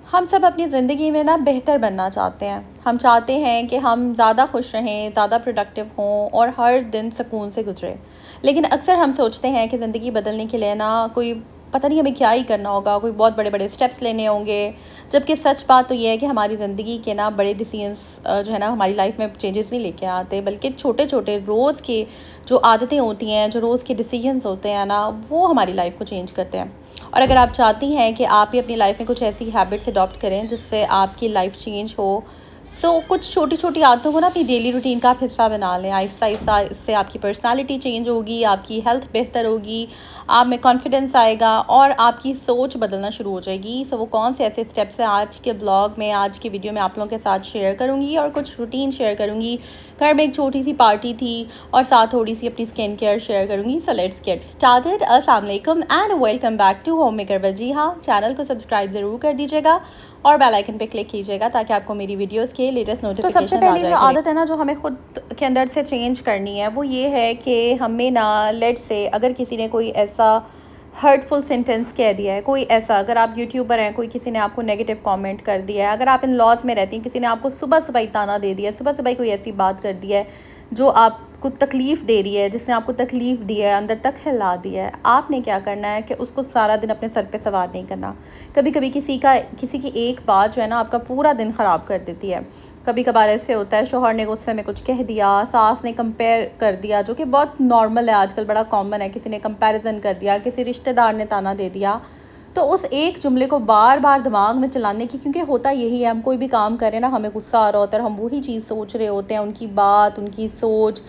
हम सब अपनी ज़िंदगी में ना बेहतर बनना चाहते हैं। हम चाहते हैं कि हम ज़्यादा खुश रहें, ज़्यादा प्रोडक्टिव हों और हर दिन सुकून से गुजरे। लेकिन अक्सर हम सोचते हैं कि ज़िंदगी बदलने के लिए ना कोई पता नहीं हमें क्या ही करना होगा, कोई बहुत बड़े-बड़े स्टेप्स लेने होंगे। जबकि सच बात तो ये है कि हमारी ज़िंदगी के ना बड़े डिसीज़न्स जो है ना हमारी लाइफ में चेंजेस नहीं लेके आते, बल्कि छोटे-छोटे रोज़ के जो आदतें होती हैं, जो रोज़ के डिसीजंस होते हैं ना, वो हमारी लाइफ को चेंज करते हैं। और अगर आप चाहती हैं कि आप भी अपनी लाइफ में कुछ ऐसी हैबिट्स अडॉप्ट करें जिससे आपकी लाइफ चेंज हो, सो कुछ छोटी-छोटी आदतों को ना अपनी डेली रूटीन का आप हिस्सा बना लें। आहिस्ता-आहिस्ता इससे आपकी पर्सनैलिटी चेंज होगी, आपकी हेल्थ बेहतर होगी, आप में कॉन्फिडेंस आएगा और आपकी सोच बदलना शुरू हो जाएगी। सो वो कौन से ऐसे स्टेप्स हैं आज के ब्लॉग में, आज की वीडियो में आप लोगों के साथ शेयर करूँगी और कुछ रूटीन शेयर करूँगी। घर में एक छोटी-सी पार्टी थी और साथ थोड़ी-सी अपनी स्किन केयर शेयर करूँगी। So let's get started. अस्सलाम वालेकुम and welcome back to homemaker with. जी हाँ, चैनल को सब्सक्राइब ज़रूर कर दीजिएगा और बेल आइकन पे क्लिक कीजिएगा ताकि आपको मेरी वीडियोस के लेटेस्ट नोटिफिकेशन आ जाए। तो सबसे पहली जो आदत है ना जो हमें खुद के अंदर से चेंज करनी है वो ये है कि हमें ना लेट्स से अगर किसी ने कोई ऐसा हर्टफुल सेंटेंस कह दिया है, कोई ऐसा, अगर आप यूट्यूबर हैं, कोई किसी ने आपको नेगेटिव कमेंट कर दिया है, अगर आप इन लॉज में रहती हैं, किसी ने आपको सुबह सुबह ही ताना दे दिया है, सुबह सुबह ही कोई ऐसी बात कर दी है जो आपको तकलीफ़ दे रही है, जिसने आपको तकलीफ़ दी है, अंदर तक हिला दिया है, आपने क्या करना है कि उसको सारा दिन अपने सर पे सवार नहीं करना। कभी कभी किसी की एक बात जो है ना आपका पूरा दिन ख़राब कर देती है। कभी कभार ऐसे होता है शोहर ने गुस्से में कुछ कह दिया, सास ने कंपेयर कर दिया, जो कि बहुत नॉर्मल है आजकल, बड़ा कॉमन है, किसी ने कंपैरिजन कर दिया, किसी रिश्तेदार ने ताना दे दिया। तो उस एक जुमले को बार बार दिमाग में चलाने की, क्योंकि होता यही है, हम कोई भी काम करें ना हमें गुस्सा आ रहा होता है, हम वही चीज़ सोच रहे होते हैं, उनकी बात, उनकी सोच,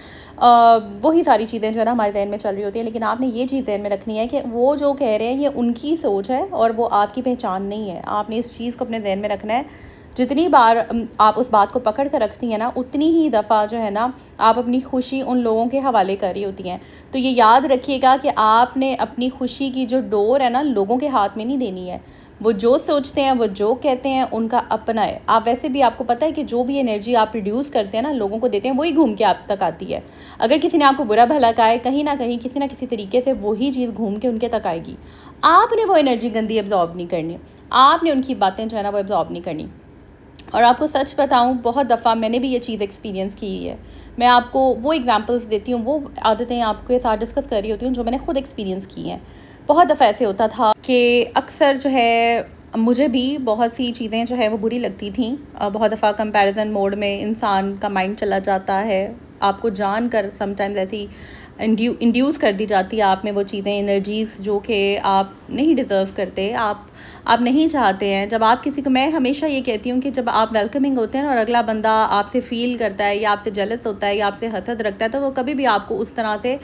वही सारी चीज़ें जो है ना हमारे जहन में चल रही होती हैं। लेकिन आपने ये चीज़ जहन में रखनी है कि वो जो कह रहे हैं ये उनकी सोच है और वो आपकी पहचान नहीं है। आपने इस चीज़ को अपने जहन में रखना है। जितनी बार आप उस बात को पकड़ कर रखती हैं ना, उतनी ही दफ़ा जो है ना आप अपनी खुशी उन लोगों के हवाले कर रही होती हैं। तो ये याद रखिएगा कि आपने अपनी खुशी की जो डोर है ना लोगों के हाथ में नहीं देनी है। वो जो सोचते हैं, वो जो कहते हैं, उनका अपना है। आप वैसे भी, आपको पता है कि जो भी एनर्जी आप प्रोड्यूस करते हैं ना, लोगों को देते हैं, वही घूम के आप तक आती है। अगर किसी ने आपको बुरा भला कहा है, कहीं ना कहीं किसी ना किसी तरीके से वही चीज़ घूम के उनके तक आएगी। आपने वो एनर्जी गंदी एब्जॉर्ब नहीं करनी, आपने उनकी बातें जो है ना वो एब्जॉर्ब नहीं करनी। और आपको सच बताऊं, बहुत दफ़ा मैंने भी ये चीज़ एक्सपीरियंस की है। मैं आपको वो एग्जांपल्स देती हूँ, वो आदतें आपके साथ डिस्कस कर रही होती हूँ जो मैंने खुद एक्सपीरियंस की हैं। बहुत दफ़ा ऐसे होता था कि अक्सर जो है मुझे भी बहुत सी चीज़ें जो है वो बुरी लगती थी। बहुत दफ़ा कंपैरिजन मोड में इंसान का माइंड चला जाता है। आपको जान कर समटाइम्स ऐसी इंड्यूस कर दी जाती है आप में वो चीज़ें, एनर्जीज़ जो कि आप नहीं डिज़र्व करते, आप नहीं चाहते हैं। जब आप किसी को, मैं हमेशा ये कहती हूँ कि जब आप वेलकमिंग होते हैं और अगला बंदा आपसे फ़ील करता है या आपसे जेलस होता है या आपसे हसद रखता है, तो वो कभी भी आपको उस तरह से,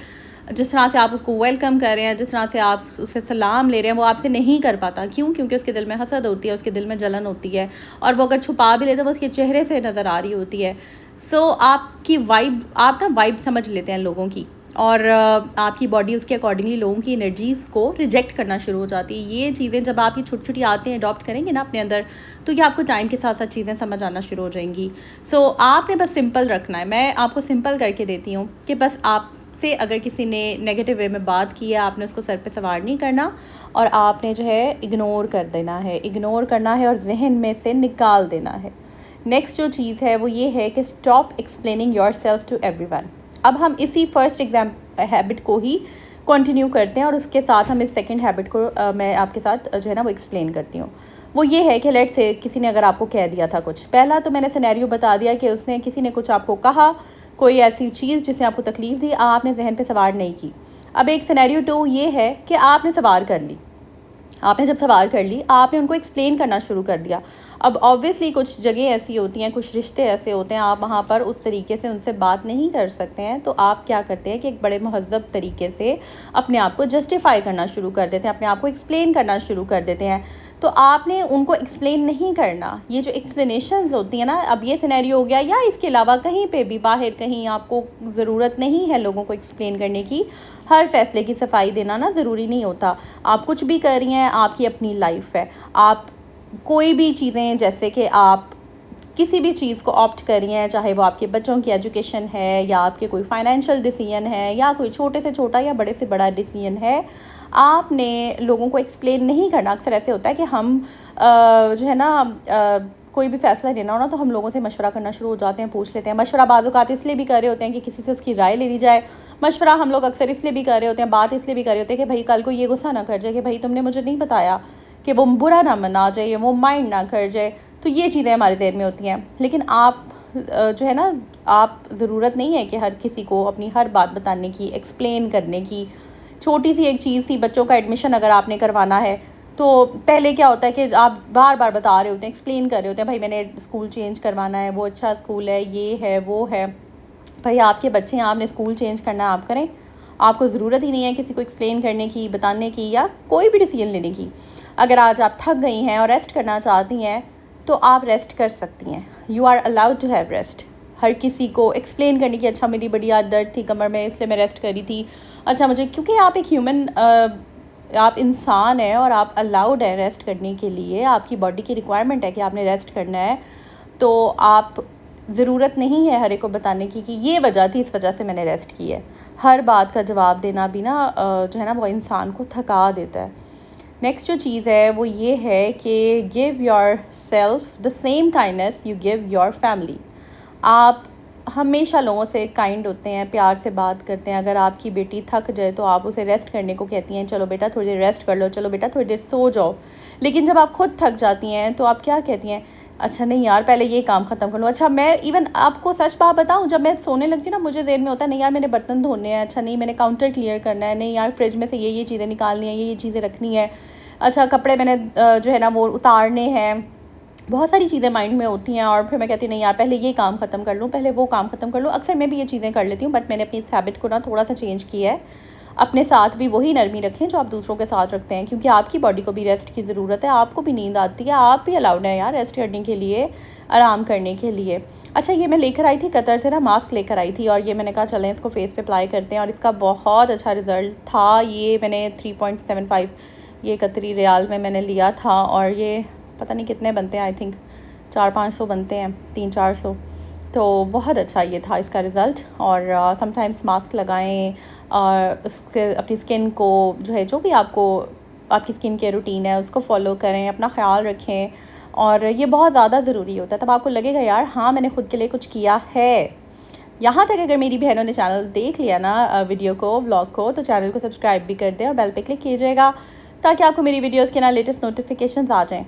जिस तरह से आप उसको वेलकम कर रहे हैं, जिस तरह से आप उससे सलाम ले रहे हैं, वो आपसे नहीं कर पाता। क्यों? क्योंकि उसके दिल में हसद होती है, उसके दिल में जलन होती है, और वो अगर छुपा भी लेते हैं वो उसके चेहरे से नज़र आ रही होती है। सो आपकी वाइब, आप ना वाइब समझ लेते हैं लोगों की, और आपकी बॉडी उसके अकॉर्डिंगली लोगों की एनर्जीज़ को रिजेक्ट करना शुरू हो जाती है। ये चीज़ें जब आप ये छोटी छोटी आदतें अडॉप्ट करेंगे ना अपने अंदर, तो ये आपको टाइम के साथ साथ चीज़ें समझ आना शुरू हो जाएंगी। सो आपने बस सिंपल रखना है। मैं आपको सिंपल करके देती हूँ कि बस आपसे अगर किसी ने नेगेटिव वे में बात की है, आपने उसको सर पे सवार नहीं करना और आपने जो है इग्नोर कर देना है, इग्नोर करना है और जहन में से निकाल देना है। नेक्स्ट जो चीज़ है वो ये है कि stop explaining yourself to everyone. अब हम इसी फर्स्ट हैबिट को ही कंटिन्यू करते हैं और उसके साथ हम इस सेकंड हैबिट को मैं आपके साथ जो है ना वो एक्सप्लेन करती हूँ। वो ये है कि लेट से किसी ने अगर आपको कह दिया था कुछ, पहला तो मैंने सिनेरियो बता दिया कि उसने, किसी ने कुछ आपको कहा, कोई ऐसी चीज़ जिसने आपको तकलीफ़ दी, आपने जहन पे सवार नहीं की। अब एक सिनेरियो 2 ये है कि आपने सवार कर ली। आपने जब सवाल कर ली, आपने उनको एक्सप्लेन करना शुरू कर दिया। अब ऑब्वियसली कुछ जगह ऐसी होती हैं, कुछ रिश्ते ऐसे होते हैं, आप वहाँ पर उस तरीके से उनसे बात नहीं कर सकते हैं, तो आप क्या करते हैं कि एक बड़े महज़्ज़ब तरीके से अपने आप को जस्टिफ़ाई करना शुरू कर देते हैं, अपने आप को एक्सप्लेन करना शुरू कर देते हैं। तो आपने उनको एक्सप्लेन नहीं करना। ये जो एक्सप्लेनेशंस होती हैं ना, अब ये सिनेरियो हो गया, या इसके अलावा कहीं पे भी बाहर कहीं आपको ज़रूरत नहीं है लोगों को एक्सप्लेन करने की। हर फैसले की सफाई देना ना ज़रूरी नहीं होता। आप कुछ भी कर रही हैं, आपकी अपनी लाइफ है। आप कोई भी चीज़ें, जैसे कि आप किसी भी चीज़ को ऑप्ट कर रही हैं, चाहे वो आपके बच्चों की एजुकेशन है या आपके कोई फाइनेंशियल डिसीजन है या कोई छोटे से छोटा या बड़े से बड़ा डिसीजन है, आपने लोगों को एक्सप्लेन नहीं करना। अक्सर ऐसे होता है कि हम जो है ना कोई भी फ़ैसला लेना हो ना तो हम लोगों से मशवरा करना शुरू हो जाते हैं, पूछ लेते हैं। मशवरा बाज़ औक़ात इसलिए भी कर रहे होते हैं कि किसी से उसकी राय ले ली जाए। मशवरा हम लोग अक्सर इसलिए भी कर रहे होते हैं, बात इसलिए भी कर रहे होते हैं कि भाई कल को ये गुस्सा ना कर जाए कि भाई तुमने मुझे नहीं बताया, कि वो बुरा ना मना जाए या वो माइंड ना कर जाए। तो ये चीज़ें हमारे दिल में होती हैं। लेकिन आप जो है ना, आप ज़रूरत नहीं है कि हर किसी को अपनी हर बात बताने की, एक्सप्लेन करने की। छोटी सी एक चीज़ सी, बच्चों का एडमिशन अगर आपने करवाना है तो पहले क्या होता है कि आप बार बार बता रहे होते हैं, एक्सप्लेन कर रहे होते हैं, भाई मैंने स्कूल चेंज करवाना है, वो अच्छा स्कूल है, ये है वो है। भाई आपके बच्चे हैं, आपने स्कूल चेंज करना है, आप करें। आपको ज़रूरत ही नहीं है किसी को एक्सप्लेन करने की, बताने की या कोई भी डिसीजन लेने की। अगर आज आप थक गई हैं और रेस्ट करना चाहती हैं तो आप रेस्ट कर सकती हैं। You are allowed to have rest. हर किसी को एक्सप्लेन करने की, अच्छा मेरी बड़ी आज दर्द थी कमर में इसलिए मैं रेस्ट करी थी, अच्छा मुझे, क्योंकि आप एक ह्यूमन, आप इंसान हैं और आप अलाउड है रेस्ट करने के लिए। आपकी बॉडी की रिक्वायरमेंट है कि आपने रेस्ट करना है। तो आप ज़रूरत नहीं है हर एक को बताने की कि ये वजह थी, इस वजह से मैंने रेस्ट की है। हर बात का जवाब देना भी ना जो है ना वो इंसान को थका देता है। नेक्स्ट जो चीज़ है वो ये है कि give your self the same kindness you give your family. आप हमेशा लोगों से काइंड होते हैं, प्यार से बात करते हैं। अगर आपकी बेटी थक जाए तो आप उसे रेस्ट करने को कहती हैं, चलो बेटा थोड़ी देर रेस्ट कर लो, चलो बेटा थोड़ी देर सो जाओ। लेकिन जब आप खुद थक जाती हैं तो आप क्या कहती हैं, अच्छा नहीं यार पहले ये काम ख़त्म कर लो। अच्छा मैं इवन आपको सच बात बताऊं, जब मैं सोने लगती हूँ ना मुझे देर में होता है नहीं यार मैंने बर्तन धोने हैं, अच्छा नहीं मैंने काउंटर क्लियर करना है, नहीं यार फ्रिज में से ये चीज़ें निकालनी है, ये चीज़ें रखनी है, अच्छा कपड़े मैंने जो है ना वो उतारने हैं। बहुत सारी चीज़ें माइंड में होती हैं और फिर मैं कहती नहीं यार पहले ये काम ख़त्म कर लूँ, पहले वो काम ख़त्म कर लूँ। अक्सर मैं भी ये चीज़ें कर लेती हूँ, बट मैंने अपनी इस हैबिट को ना थोड़ा सा चेंज किया है। अपने साथ भी वही नरमी रखें जो आप दूसरों के साथ रखते हैं, क्योंकि आपकी बॉडी को भी रेस्ट की ज़रूरत है, आपको भी नींद आती है, आप भी अलाउड है यार रेस्ट करने के लिए, आराम करने के लिए। अच्छा ये मैं लेकर आई थी कतर से ना, मास्क लेकर आई थी और ये मैंने कहा चलें इसको फेस पे अप्लाई करते हैं और इसका बहुत अच्छा रिज़ल्ट था। ये मैंने 3.75 ये कतरी रियाल में मैंने लिया था और ये पता नहीं कितने बनते हैं, आई थिंक 400-500 बनते हैं, 300-400। तो बहुत अच्छा ये था इसका रिज़ल्ट। और समटाइम्स मास्क लगाएं और उसके अपनी स्किन को जो है, जो भी आपको आपकी स्किन केयर रूटीन है उसको फॉलो करें, अपना ख्याल रखें। और ये बहुत ज़्यादा ज़रूरी होता है, तब आपको लगेगा यार हाँ मैंने खुद के लिए कुछ किया है। यहाँ तक अगर मेरी बहनों ने चैनल देख लिया ना, वीडियो को, व्लॉग को, तो चैनल को सब्सक्राइब भी कर दें और बेल पे क्लिक कीजिएगा ताकि आपको मेरी वीडियोस के ना लेटेस्ट नोटिफिकेशंस आ जाएं।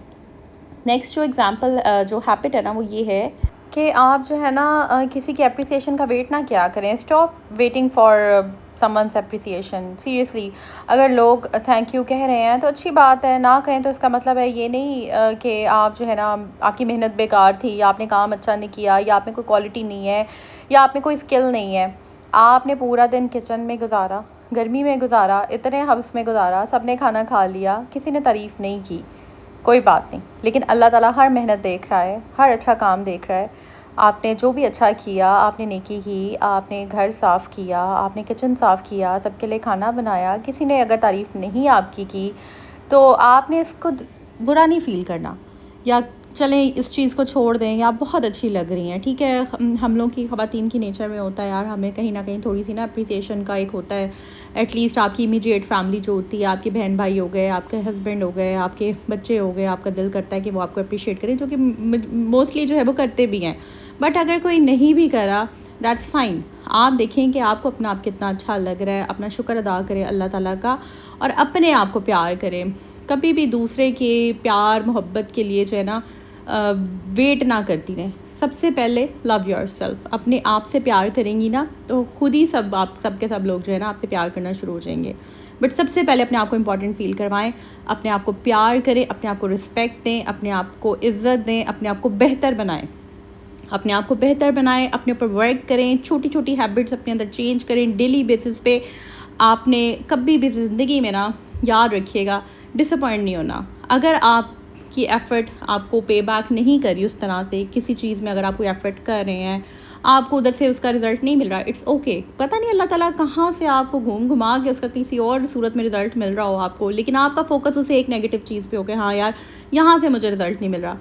नेक्स्ट जो एग्ज़ाम्पल जो हैबिट है ना वो ये है कि आप जो है ना किसी की अप्रिसिएशन का वेट ना क्या करें। Stop waiting for someone's appreciation. Seriously अगर लोग थैंक यू कह रहे हैं तो अच्छी बात है, ना कहें तो इसका मतलब है ये नहीं कि आप जो है ना आपकी मेहनत बेकार थी या आपने काम अच्छा नहीं किया या आप में कोई क्वालिटी नहीं है या आप में कोई स्किल नहीं है। आपने पूरा दिन किचन में गुजारा, गर्मी में गुजारा, इतने हब्स में गुजारा, सब ने खाना खा लिया, किसी ने तारीफ़ नहीं की, कोई बात नहीं, लेकिन अल्लाह ताला हर मेहनत देख रहा है, हर अच्छा काम देख रहा है। आपने जो भी अच्छा किया, आपने नेकी की, आपने घर साफ़ किया, आपने किचन साफ़ किया, सबके लिए खाना बनाया, किसी ने अगर तारीफ़ नहीं आपकी की तो आपने इसको बुरा नहीं फ़ील करना या चलें इस चीज़ को छोड़ दें या आप बहुत अच्छी लग रही हैं। ठीक है, हम लोग की ख़वातीन की नेचर में होता है यार, हमें कहीं ना कहीं थोड़ी सी ना अप्रिसिएशन का एक होता है। एटलीस्ट आपकी इमीडिएट फैमिली जो होती है, आपके बहन भाई हो गए, आपके हस्बैंड हो गए, आपके बच्चे हो गए, आपका दिल करता है कि वो आपको अप्रिशिएट करें, जो कि मोस्टली जो है वो करते भी हैं। बट अगर कोई नहीं भी करा दैट्स फ़ाइन। आप देखें कि आपको अपना आप कितना अच्छा लग रहा है, अपना शुक्र अदा करें अल्लाह ताला का और अपने आप को प्यार करें। कभी भी दूसरे के प्यार मोहब्बत के लिए जो है ना वेट ना करती रहें। सबसे पहले लव योरसेल्फ। अपने आप से प्यार करेंगी ना तो खुद ही आप सब के सब लोग जो है ना आपसे प्यार करना शुरू हो जाएंगे। बट सबसे पहले अपने आप को इम्पॉर्टेंट फ़ील करवाएं, अपने आप को प्यार करें, अपने आप को रिस्पेक्ट दें, अपने आप को इज़्ज़त दें, अपने आप को बेहतर बनाएं, अपने आप को बेहतर बनाएं, अपने ऊपर वर्क करें, छोटी छोटी हैबिट्स अपने अंदर चेंज करें डेली बेसिस पे। आपने कभी भी ज़िंदगी में ना याद रखिएगा डिसअपॉइंट नहीं होना। अगर आपकी एफ़र्ट आपको पे बैक नहीं करी उस तरह से किसी चीज़ में, अगर आप कोई एफ़र्ट कर रहे हैं आपको उधर से उसका रिज़ल्ट नहीं मिल रहा, इट्स ओके। पता नहीं अल्लाह ताला कहाँ से आपको घूम घुमा के उसका किसी और सूरत में रिज़ल्ट मिल रहा हो आपको, लेकिन आपका फ़ोकस उसे एक नेगेटिव चीज़ पे हो गया, हाँ यार यहाँ से मुझे रिज़ल्ट नहीं मिल रहा,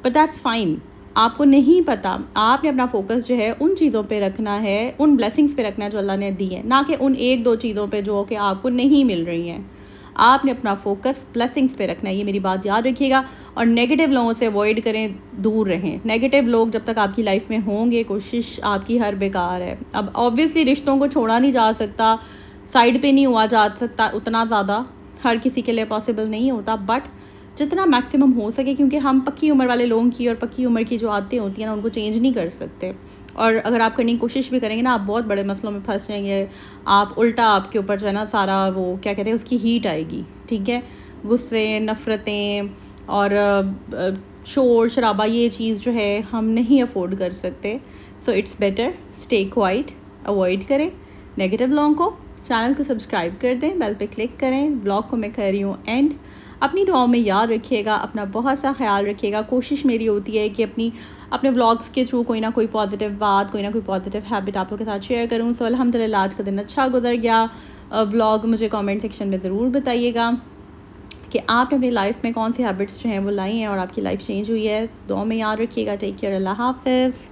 बट दैट्स फ़ाइन। आपको नहीं पता, आपने अपना फ़ोकस जो है उन चीज़ों पे रखना है, उन ब्लेसिंग्स पे रखना है जो अल्लाह ने दी है, ना कि उन 1-2 चीज़ों पे जो कि आपको नहीं मिल रही हैं। आपने अपना फ़ोकस ब्लेसिंग्स पे रखना है, ये मेरी बात याद रखिएगा। और नेगेटिव लोगों से अवॉइड करें, दूर रहें। नेगेटिव लोग जब तक आपकी लाइफ में होंगे, कोशिश आपकी हर बेकार है। अब ऑब्वियसली रिश्तों को छोड़ा नहीं जा सकता, साइड पे नहीं हुआ जा सकता उतना ज़्यादा, हर किसी के लिए पॉसिबल नहीं होता, बट जितना मैक्सिमम हो सके, क्योंकि हम पक्की उम्र वाले लोगों की और पक्की उम्र की जो आदतें होती हैं ना, उनको चेंज नहीं कर सकते। और अगर आप करने की कोशिश भी करेंगे ना, आप बहुत बड़े मसलों में फंस जाएंगे। आप उल्टा आपके ऊपर जो है ना सारा वो क्या कहते हैं उसकी हीट आएगी, ठीक है। गुस्से, नफ़रतें और शोर शराबा, ये चीज़ जो है हम नहीं अफोर्ड कर सकते। So it's better stay quiet, avoid करें नेगेटिव लोगों को। चैनल को सब्सक्राइब कर दें, बेल पे क्लिक करें। ब्लॉग को मैं कर रही हूँ एंड। अपनी दुआओं में याद रखिएगा, अपना बहुत सा ख्याल रखिएगा। कोशिश मेरी होती है कि अपने व्लॉग्स के थ्रू कोई ना कोई पॉजिटिव बात, कोई ना कोई पॉजिटिव हैबिट आप लोगों के साथ शेयर करूँ। सो अल्हम्दुलिल्लाह आज का दिन अच्छा गुजर गया। व्लॉग मुझे कमेंट सेक्शन में ज़रूर बताइएगा कि आपने अपनी लाइफ में कौन सी हैबिट्स जो हैं वो लाई हैं और आपकी लाइफ चेंज हुई है। दुआ में याद रखिएगा। टेक केयर, अल्लाह हाफ़िज़।